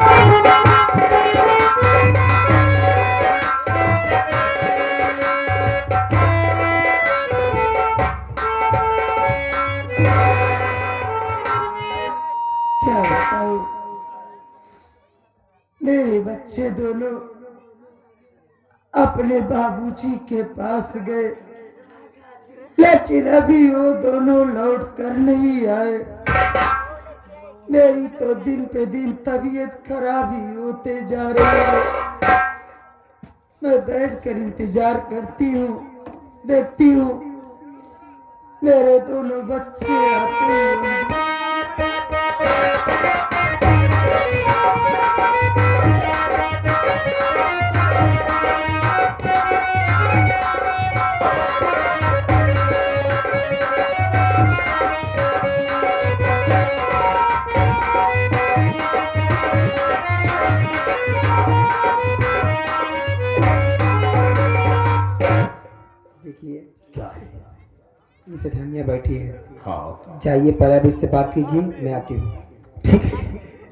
क्या बताऊं, मेरे बच्चे दोनों अपने बाबूजी के पास गए, लेकिन अभी वो दोनों लौट कर नहीं आए। मेरी तो दिन पे दिन तबीयत खराब ही होते जा रही है। मैं बैठकर इंतजार करती हूँ, देखती हूँ मेरे दोनों बच्चे आते हैं। देखिए क्या है? ये सेठानिया बैठी है। हाँ जाइए पहले अभी इससे बात कीजिए, मैं आती हूँ। ठीक है,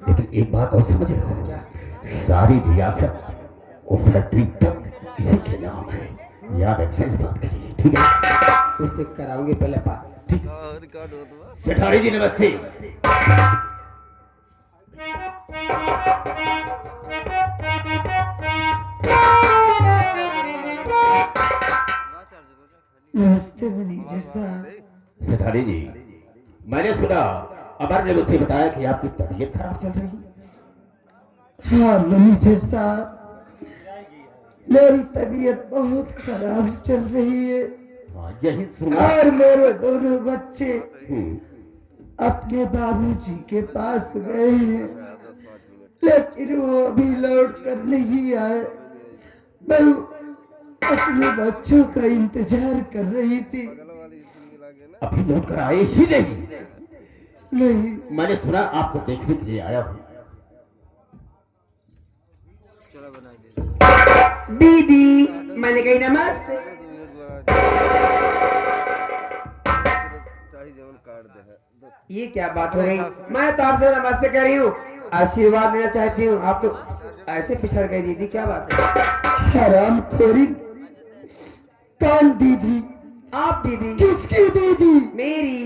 लेकिन एक बात और समझ लो, क्या? सारी रियासत और फैक्ट्री तक इसी के नाम है, याद रखना इस बात के लिए। ठीक है, उससे कराऊंगे पहले बात। ठीक। सेठानी जी नमस्ते। नमस्ते मैनेजर साहब। सेठानी जी, मैंने सुना अमर ने मुझसे बताया कि आपकी तबीयत खराब चल रही है। हाँ मैनेजर साहब, मेरी तबीयत बहुत खराब चल रही है हाँ, यही सुना। और मेरे दोनों बच्चे हम्म, अपने बाबूजी के पास गए हैं, लेकिन वो अभी लौट कर नहीं आए। मैं अपने बच्चों का इंतजार कर रही थी। अभी लौट कर आए ही नहीं। नहीं, मैंने सुना आपको देखने के लिए आया हूँ। दीदी मैंने कही नमस्ते। ये क्या बात हो गई? मैं तो आपसे नमस्ते कर रही हूँ, आशीर्वाद लेना चाहती हूँ, आप तो ऐसे पिछड़ गई। दीदी क्या बात है? हराम खोरी। कौन दीदी? आप दीदी? किसकी दीदी? मेरी।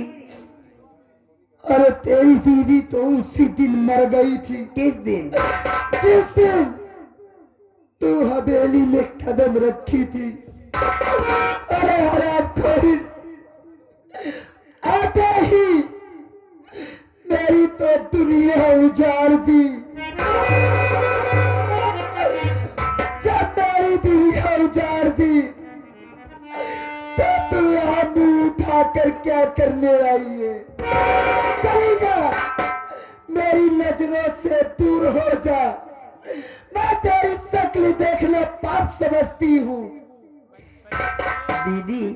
अरे तेरी दीदी तो उसी दिन मर गई थी। किस दिन? जिस दिन तू हवेली में कदम रखी थी। अरे हराम खोरी, आते ही मेरी तो दुनिया उजाड़ दी। जब मेरी दुनिया उजाड़ दी तो तू यहाँ मुंह उठाकर क्या करने आई है? चली जा, मेरी नजरों से दूर हो जा। मैं तेरी शक्ल देखना पाप समझती हूँ। दीदी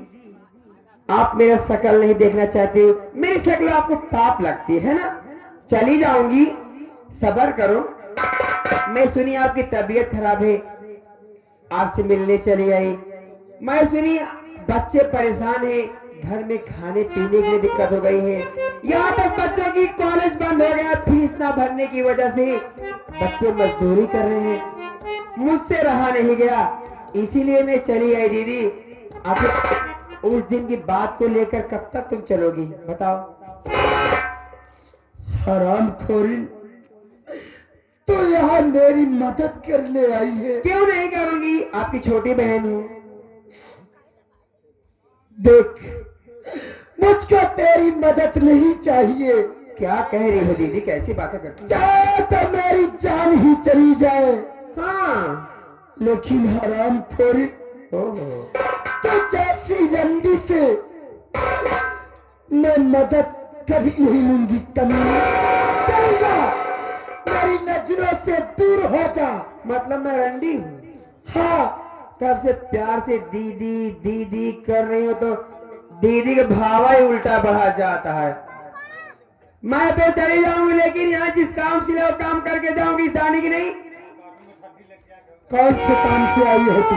आप मेरा शक्ल नहीं देखना चाहते हो, मेरी शक्ल आपको पाप लगती है ना? चली जाऊंगी, सब्र करो। मैं सुनी आपकी तबीयत खराब है, आपसे मिलने चली आई। मैं सुनी बच्चे परेशान हैं, घर में खाने पीने की दिक्कत हो गई है, यहाँ तक बच्चों की कॉलेज बंद हो गया फीस ना भरने की वजह से। बच्चे मजदूरी कर रहे हैं, मुझसे रहा नहीं गया, इसीलिए मैं चली आई। दीदी आखिर उस दिन की बात को लेकर कब तक तुम चलोगी बताओ? हराम खोरी, तो यहाँ मेरी मदद करने आई है। क्यों नहीं करूंगी, आपकी छोटी बहन हूँ। देख, मुझको तेरी मदद नहीं चाहिए। क्या कह रही हो दीदी, कैसी बातें करती हो? चाहे तो मेरी जान ही चली जाए, हाँ लेकिन हराम खोरी, तो जैसी रंडी से मैं मदद कभी नहीं लूंगी। कमीने, चल जा, मेरी नजरों से दूर हो जा। मतलब मैं रंडी हूँ? हाँ, कब से प्यार से दीदी दीदी कर रही हो तो दीदी का भाव ही उल्टा बढ़ा जाता है। मैं तो चली जाऊंगी, लेकिन यहाँ जिस काम से वो काम करके जाऊंगी, सानी की नहीं। कौन से काम से आई है तू?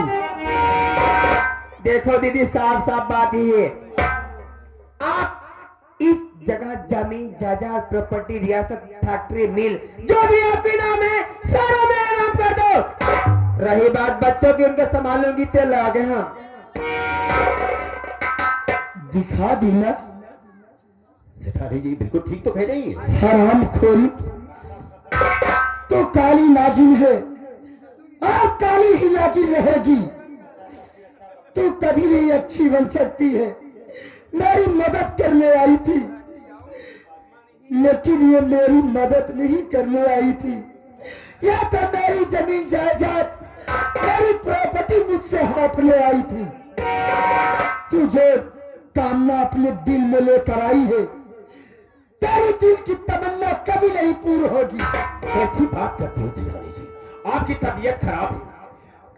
देखो दीदी, साफ साफ बात ही है, आप इस जगह जमीन जायदाद प्रॉपर्टी रियासत फैक्ट्री मिल जो भी आपके नाम है बच्चों की उनके संभालूंगी, तेल लगा के। हाँ दिखा दी ना। सेठानी जी बिल्कुल ठीक तो कह रही है। हराम खोरी तो काली नागिन है और काली ही नागिन रहेगी। तू कभी नहीं अच्छी बन सकती है। मेरी मदद करने आई थी, लेकिन ये मेरी मदद नहीं करने आई थी। यह तो मेरी जमीन जायदाद, मेरी प्रॉपर्टी मुझसे हड़पने आई थी। तुझे कामना अपने दिल में लेकर आई है। तेरी दिल की तमन्ना कभी नहीं पूरी होगी। कैसी बात करते हो सेठानी जी? आपकी तबीयत खराब है,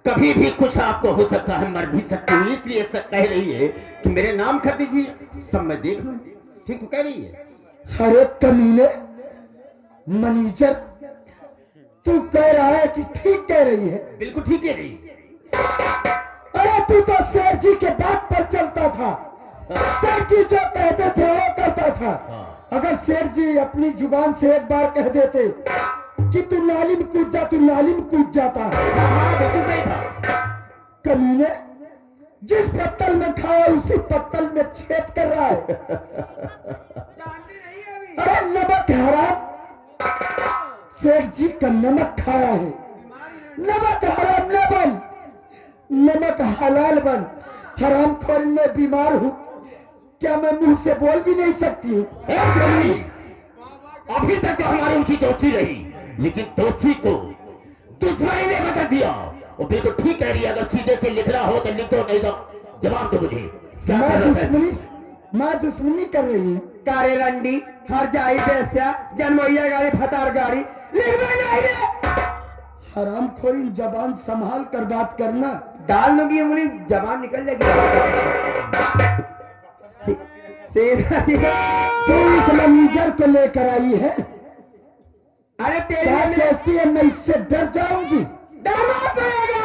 कभी भी कुछ आपको हो सकता है, मर भी सकती हूँ, इसलिए सब कह रही है कि मेरे नाम कर दीजिए, सब मैं देख लूँ। ठीक तो कह रही है। हरे कमीने मैनेजर, तू कह रहा है कि ठीक कह रही है। बिल्कुल ठीक कह रही है। अरे तू तो सेठ जी के बात पर चलता था। सेठ जी जो कहते थे वो करता था। अगर सेठ जी अपनी जुबान से एक बार कह देते कि तू नाली में कूद जा, तू नाली में कूद जाता है। हाँ बिल्कुल सही था। कमीने, जिस पत्तल में खाया उसी पत्तल में छेद कर रहा है। अरे नमक हराम, सेठ जी का नमक खाया है। नमक हराम न बन, नमक हलाल बन। हराम खोर में बीमार हूँ, क्या मैं मुंह से बोल भी नहीं सकती हूँ? अभी तक तो हमारी उनकी दोस्ती रही, लेकिन दोस्ती को दुश्मनी ने बता दिया। वो बिल्कुल ठीक कह रही है। अगर सीधे से लिखना हो तो लिख दो, नहीं तो जवाब दो मुझे। क्या करना चाहती? मैं दुश्मनी कर रही हूँ। कारे रंडी, हर जाई बेस्या, जनमैया गाड़ी, फतार गाड़ी, लिख दे नहीं रे। हराम खोरी, जबान संभाल कर बात करना। डाल लूंगी उंगली, जबान निकल जाएगी। तू इस मैनेजर को लेकर आई है। अरे क्या तेरे सोचती है मैं इससे डर जाऊंगी? डरना पड़ेगा,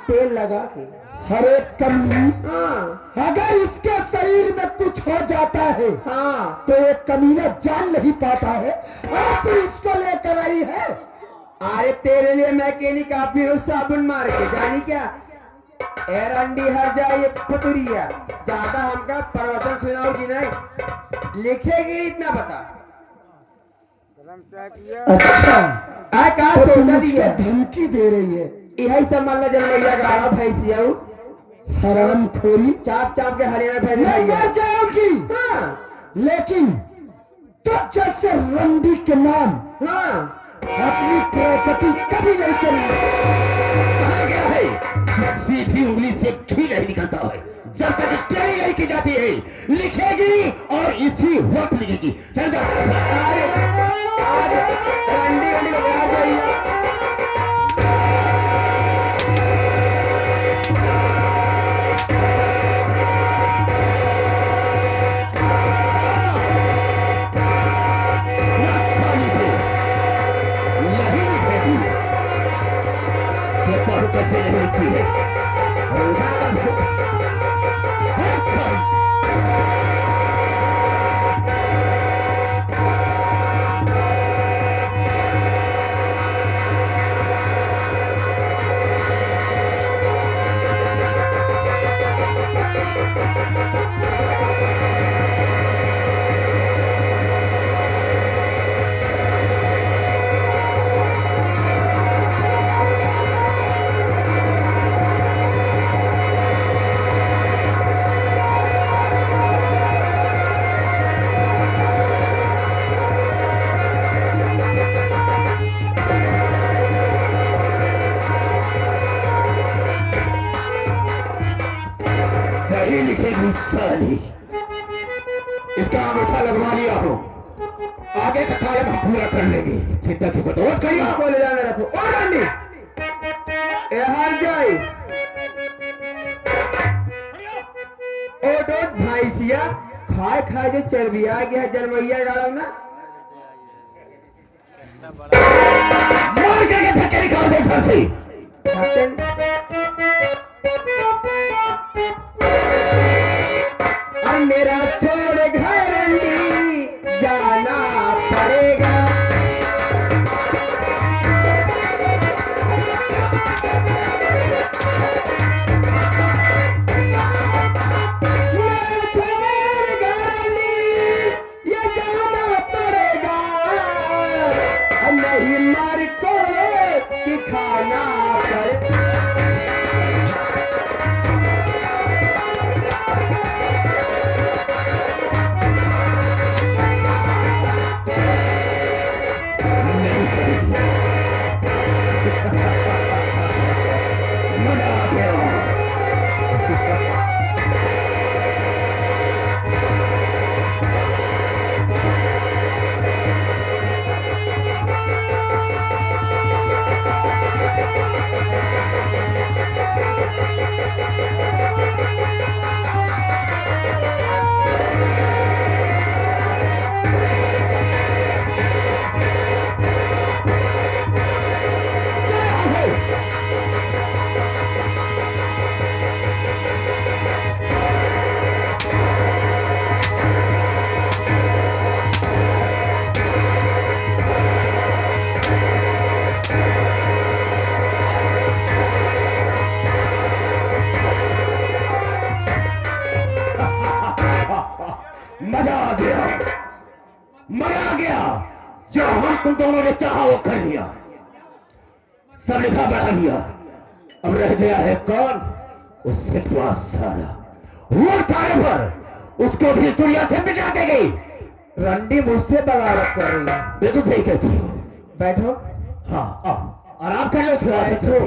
तेल लगा के। हरे कमी, हाँ अगर इसके शरीर में कुछ हो जाता है हाँ, तो ये कमीना जान नहीं पाता है। और तू इसको लेकर आई है। अरे तेरे लिए मैकेनिक काफी हूँ, साबुन मार के, जानी क्या? एरंडी हर जाए फतुरिया, ज्यादा हमका प्रवचन सुनाओगी नहीं, लिखेगी इतना बता। अच्छा, आ का तो तू सोचा दी मुझको है, धमकी दे रही है। यही सब मान लो जनमैया गाड़ा भैंसिया हराम खोरी, चाप चाप के हरियाणा भैंस मैं खाई मर है। जाऊंगी, हाँ लेकिन तो जैसे रंडी के नाम हाँ, अपनी प्रॉपर्टी कभी नहीं करूंगा। कहा गया है सीधी उंगली से घी नहीं निकलता है। जब तक ट्रेनिंग नहीं की जाती है, लिखेगी और इसी वक्त लिखेगी। चल जा। अरे आज रंडी रंडी बता जाइए। कैसे नहीं लिखी है? नहीं लिखेगी साली। इसका अंगूठा लगवा लिया हो, आगे का काम हम पूरा कर लेंगे। चिंता की बात और करिए। इसको ले जाने रखो। और रंडी ए हर जाए ओ डोट भैंसिया, खाए खाए जो चर्बिया गया है जनमैया गाड़ा ना, मार करके धक्के निकाल दे घर से। और मेरा छोड़ घर रंडी जाना पड़ेगा। जो हम तुम दोनों ने चाहा वो कर लिया, सब लिखा बढ़ा लिया। अब रह गया है कौन? उससे सारा वो तारे पर उसको भी दुनिया से मिटा दे गई। रंडी मुझसे बगावत कर रही है। बिल्कुल सही कहती हो। बैठो। हाँ आओ, आराम कर लो, उसके बाद बैठो। चलो।